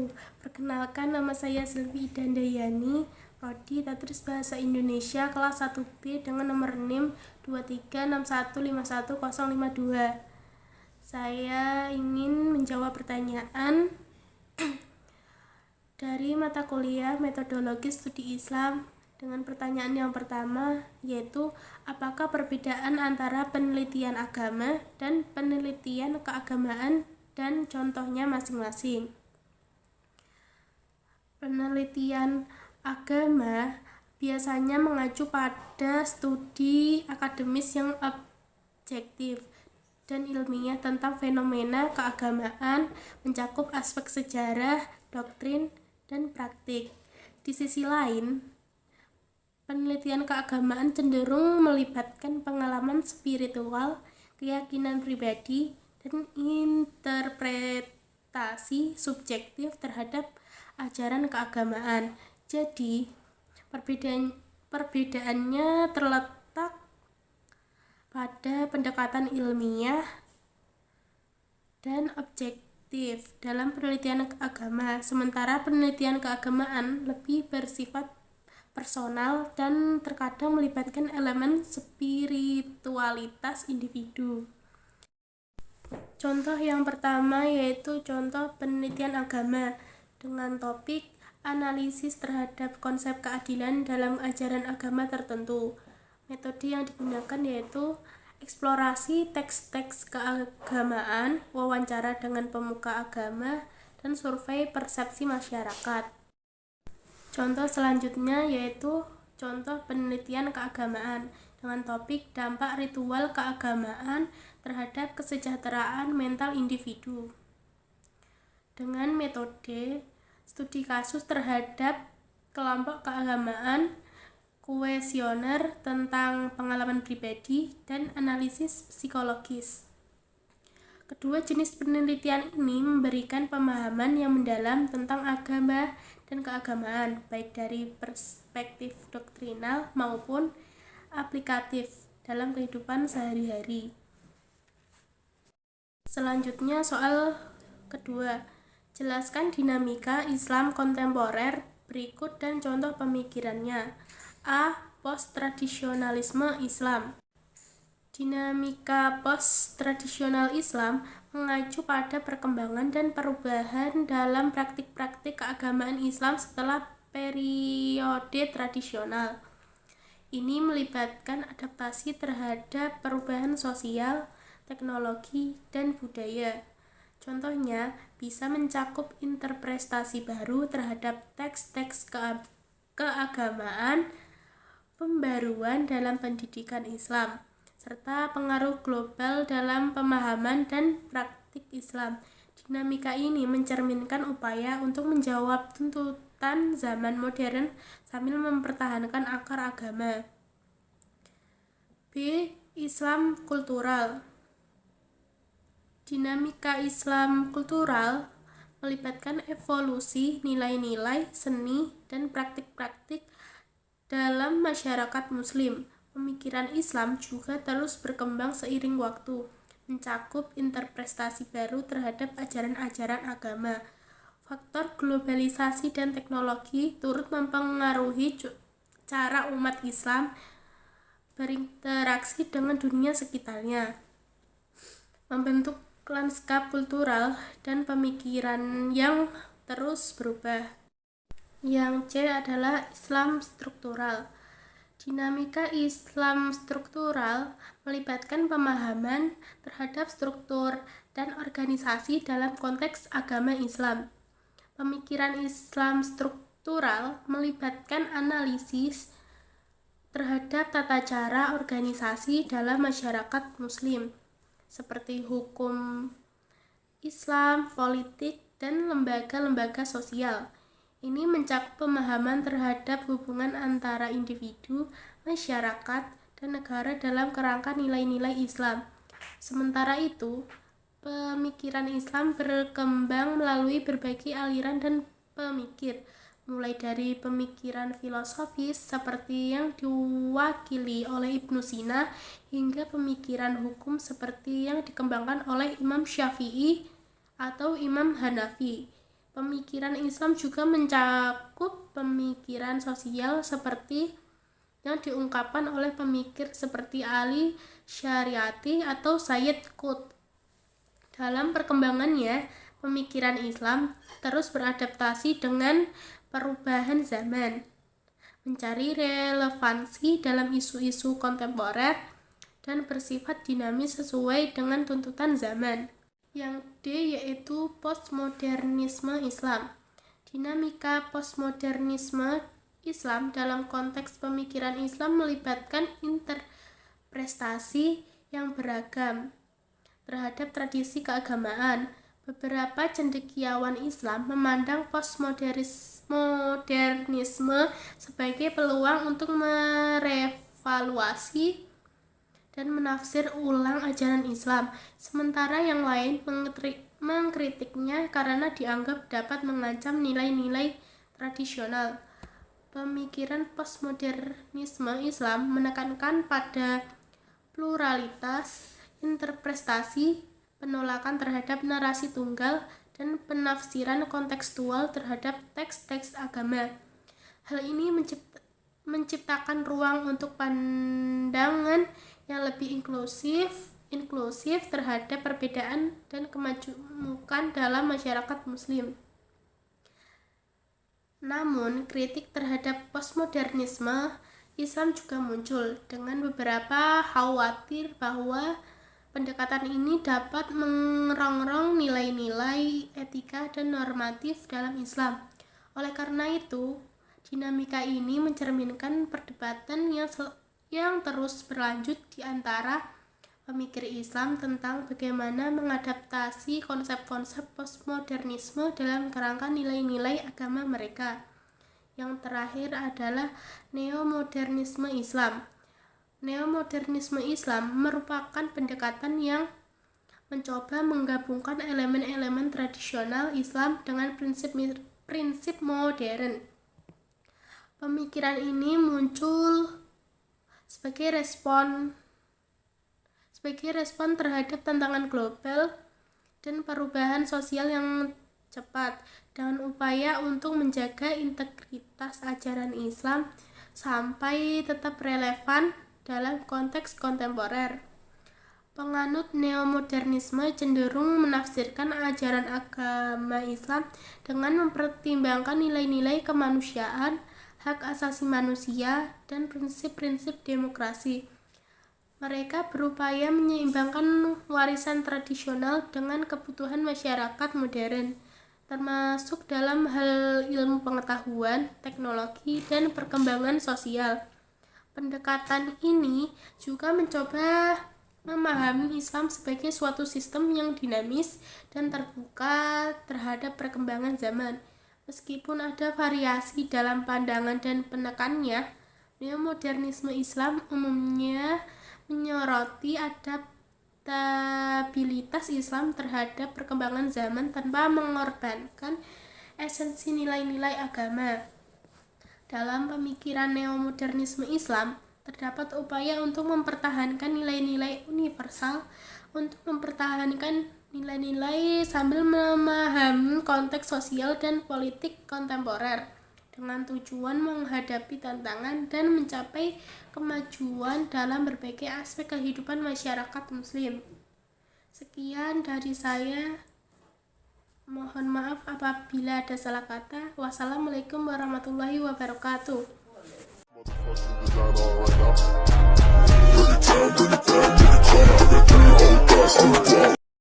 wabarakatuh. Perkenalkan, nama saya Selvi Dandayani, Prodi Tertulis Bahasa Indonesia kelas 1B dengan nomor NIM 236151052. Saya ingin menjawab pertanyaan dari mata kuliah Metodologi Studi Islam dengan pertanyaan yang pertama, yaitu apakah perbedaan antara penelitian agama dan penelitian keagamaan dan contohnya masing-masing. Penelitian agama biasanya mengacu pada studi akademis yang objektif dan ilmiah tentang fenomena keagamaan, mencakup aspek sejarah, doktrin, dan praktik. Di sisi lain, penelitian keagamaan cenderung melibatkan pengalaman spiritual, keyakinan pribadi, dan interpretasi subjektif terhadap ajaran keagamaan. Jadi, perbedaannya terletak pada pendekatan ilmiah dan objektif dalam penelitian agama, sementara penelitian keagamaan lebih bersifat personal dan terkadang melibatkan elemen spiritualitas individu. Contoh yang pertama yaitu contoh penelitian agama dengan topik analisis terhadap konsep keadilan dalam ajaran agama tertentu. Metode yang digunakan yaitu eksplorasi teks-teks keagamaan, wawancara dengan pemuka agama, dan survei persepsi masyarakat. Contoh selanjutnya yaitu contoh penelitian keagamaan dengan topik dampak ritual keagamaan terhadap kesejahteraan mental individu. Dengan metode studi kasus terhadap kelompok keagamaan, kuesioner tentang pengalaman pribadi, dan analisis psikologis. Kedua jenis penelitian ini memberikan pemahaman yang mendalam tentang agama dan keagamaan, baik dari perspektif doktrinal maupun aplikatif dalam kehidupan sehari-hari. Selanjutnya soal kedua, jelaskan dinamika Islam kontemporer berikut dan contoh pemikirannya. A. Post-tradisionalisme Islam. Dinamika post-tradisional Islam mengacu pada perkembangan dan perubahan dalam praktik-praktik keagamaan Islam setelah periode tradisional. Ini melibatkan adaptasi terhadap perubahan sosial, teknologi, dan budaya. Contohnya, bisa mencakup interpretasi baru terhadap teks-teks keagamaan, pembaruan dalam pendidikan Islam, serta pengaruh global dalam pemahaman dan praktik Islam. Dinamika ini mencerminkan upaya untuk menjawab tuntutan zaman modern sambil mempertahankan akar agama. B. Islam kultural. Dinamika Islam kultural melibatkan evolusi nilai-nilai, seni, dan praktik-praktik dalam masyarakat Muslim. Pemikiran Islam juga terus berkembang seiring waktu, mencakup interpretasi baru terhadap ajaran-ajaran agama. Faktor globalisasi dan teknologi turut mempengaruhi cara umat Islam berinteraksi dengan dunia sekitarnya, membentuk lanskap kultural dan pemikiran yang terus berubah. Yang C adalah Islam struktural. Dinamika Islam struktural melibatkan pemahaman terhadap struktur dan organisasi dalam konteks agama Islam. Pemikiran Islam struktural melibatkan analisis terhadap tata cara organisasi dalam masyarakat Muslim, seperti hukum Islam, politik, dan lembaga-lembaga sosial. Ini mencakup pemahaman terhadap hubungan antara individu, masyarakat, dan negara dalam kerangka nilai-nilai Islam. Sementara itu, pemikiran Islam berkembang melalui berbagai aliran dan pemikir, mulai dari pemikiran filosofis seperti yang diwakili oleh Ibnu Sina hingga pemikiran hukum seperti yang dikembangkan oleh Imam Syafi'i atau Imam Hanafi. Pemikiran Islam juga mencakup pemikiran sosial seperti yang diungkapkan oleh pemikir seperti Ali Syariati atau Sayyid Qutb. Dalam perkembangannya, pemikiran Islam terus beradaptasi dengan perubahan zaman, mencari relevansi dalam isu-isu kontemporer, dan bersifat dinamis sesuai dengan tuntutan zaman. Yang D yaitu postmodernisme Islam. Dinamika postmodernisme Islam dalam konteks pemikiran Islam melibatkan interpretasi yang beragam terhadap tradisi keagamaan. Beberapa cendekiawan Islam memandang postmodernisme sebagai peluang untuk merevaluasi dan menafsir ulang ajaran Islam, sementara yang lain mengkritiknya karena dianggap dapat mengancam nilai-nilai tradisional. Pemikiran postmodernisme Islam menekankan pada pluralitas interpretasi, penolakan terhadap narasi tunggal, dan penafsiran kontekstual terhadap teks-teks agama. Hal ini menciptakan ruang untuk pandangan yang lebih inklusif terhadap perbedaan dan kemajemukan dalam masyarakat Muslim. Namun, kritik terhadap postmodernisme Islam juga muncul dengan beberapa khawatir bahwa pendekatan ini dapat merongrong nilai-nilai etika dan normatif dalam Islam. Oleh karena itu, dinamika ini mencerminkan perdebatan yang terus berlanjut di antara pemikir Islam tentang bagaimana mengadaptasi konsep-konsep postmodernisme dalam kerangka nilai-nilai agama mereka. Yang terakhir adalah neomodernisme Islam. Neomodernisme Islam merupakan pendekatan yang mencoba menggabungkan elemen-elemen tradisional Islam dengan prinsip modern. Pemikiran ini muncul sebagai respon terhadap tantangan global dan perubahan sosial yang cepat, dengan upaya untuk menjaga integritas ajaran Islam sampai tetap relevan dalam konteks kontemporer. Penganut neomodernisme cenderung menafsirkan ajaran agama Islam dengan mempertimbangkan nilai-nilai kemanusiaan, hak asasi manusia, dan prinsip-prinsip demokrasi. Mereka berupaya menyeimbangkan warisan tradisional dengan kebutuhan masyarakat modern, termasuk dalam hal ilmu pengetahuan, teknologi, dan perkembangan sosial. Pendekatan ini juga mencoba memahami Islam sebagai suatu sistem yang dinamis dan terbuka terhadap perkembangan zaman. Meskipun ada variasi dalam pandangan dan penekannya, neomodernisme Islam umumnya menyoroti adaptabilitas Islam terhadap perkembangan zaman tanpa mengorbankan esensi nilai-nilai agama. Dalam pemikiran neomodernisme Islam, terdapat upaya untuk mempertahankan nilai-nilai universal, untuk mempertahankan nilai-nilai sambil memahami konteks sosial dan politik kontemporer dengan tujuan menghadapi tantangan dan mencapai kemajuan dalam berbagai aspek kehidupan masyarakat Muslim. Sekian dari saya. Mohon maaf apabila ada salah kata. Wassalamualaikum warahmatullahi wabarakatuh.